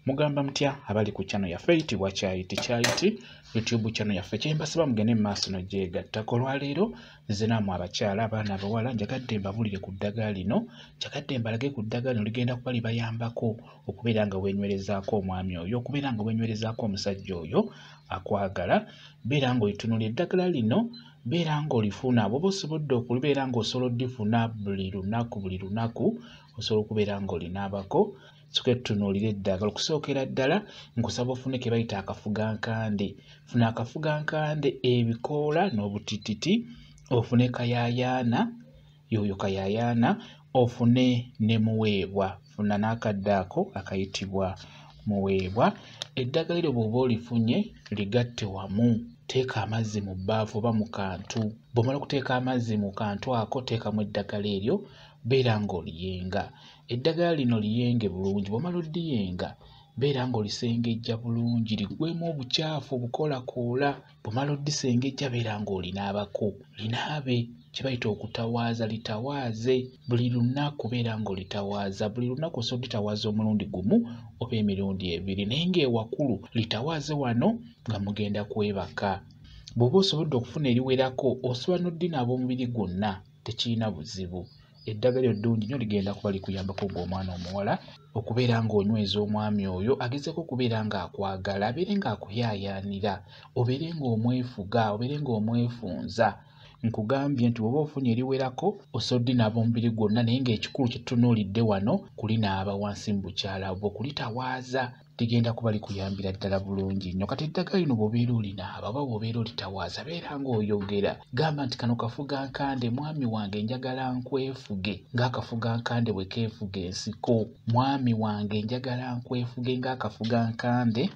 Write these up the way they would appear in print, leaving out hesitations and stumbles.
Mugamba mutya abali ku channel yaffe eyitibwa Kyayiti YouTube channel yaffe kyembasaba mugende maaso n'ogyegattako. Olwaleero nze nammwe abakyala abaana abawala njagadde mbabulire ku ddagala lino, njagadde mbalage ku ddagala lino ligenda kuba libayambako okubeera nga wenywerezaako omwami oyo, okubeera nga wenywerezaako omusajja oyo akwagala. Beera ng'olitunula eddagala lino, beera ng'olifuna bw'oba osobodde okubeera ng'osobola oddifuna buli lunaku osobola okubeera ng'olinaabako. Soke tutunuulira eddagala. Okusookera ddala nkusaba ofune ke bayita akafugankande. Funa akafugankande, ebikoola n'obutititi, ofune kayayaana, yoyo kayayaana, ofune ne muweebwa. Funa n'akadde ako akayitibwa muweebwa. Eddagala eryo bw'oba olifunye ligatte wamu. Teeka amazzi mu bbaafu oba mu kantu. Bw'omala okuteeka amazzi mu kantu ako teekamu eddagala eryo, beera ng'oliyenga. Eddagala lino liyenge bulungi. Bw'omala oddiyenga beera ng'olisengejja bulungi liggwemu obukyafu obukoolakoola. Bw'omala oddisengejja beera ng'olinaabako. Linaabe kye bayita okutawaaza, litawaaze buli lunaku, beera ng'olitawaaza. Buli lunaku osobola odditawaaza omulundi gumu oba emirundi ebiri, naye ng'ewakulu litawaaze wano nga mugenda kwebaka. Bw'oba osobodde okufuna eriwerako osobola n'oddinaaba omubiri gwonna, tekirina buzibu. Eddagala eryo ddungi nnyo, ligenda kuba likuyambako ng'omwana omuwala okubeera ng'onyweza omwami oyo agezeeko okubeera ng'akwagala, abeere ng'akuyaayaanira, obeere ng'omwefuga, obeere ng'omwefunza. Nkugambye nti bw'oba ofunye eriwerako osobola oddinaaba omubiri gwonna, naye ng'ekikulu kye tutunuulidde wano kulinaaba wansi mu bukyala bwo, kulitawaaza. Ligenda kuba likuyambira ddala bulungi nnyo. Kati eddagala lino bw'obeera olinaaba oba bw'obeera olitawaaza beera ng'oyogera. Gamba nti kano kafugankande, mwami wange njagala nkwefuge ng'akafugankande bwe keefuga ensiko. Mwami wange njagala nkwefuge ng'akafugankande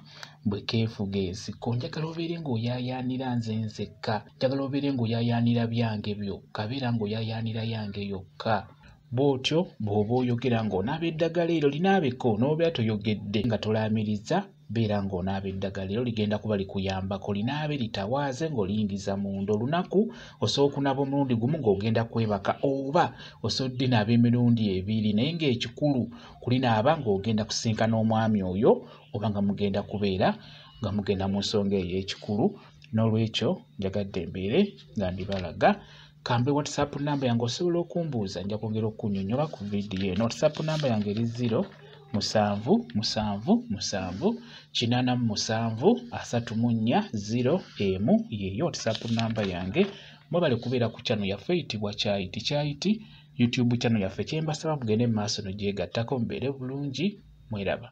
bwe keefuga ensiko. Njagala obeere ng'oyaayaanira nze nzekka. Njagala obeere ng'oyaayaanira byange byokka. Beera ng'oyaayaanira yange yokka. Bw'otyo bw'oba oyogera ng'onaaba eddagala eryo linaabeko, n'obeera toyogedde nga tolaamiriza, beera ng'onaaba eddagala eryo ligenda kuba likuyambako. Linaabe litawaaze ng'oliyingiza munda. Olunaku osobola okunaaba omulundi gumu ng'ogenda kwebaka, oba osobola oddinaaba emirundi ebiri, naye ng'ekikulu kulinaaba ng'ogenda kusinkana omwami oyo oba nga mugenda kubeera nga mugenda mu nsonga ey'ekikulu. N'olwekyo njagadde mbeere nga ndibalaga. Kambe WhatsApp namba yange osobola okumbuuza, nja kwongera okunnyonnyola ku vidiyo eno. WhatsApp namba yange eri 077783734 yeyo WhatsApp namba yange. Mwebale kubeera ku channel yaffe eyitibwa Kyayiti YouTube channel yaffe kyembasaba mugende mu maaso n'ogyegattako mubeere bulungi. Mweraba.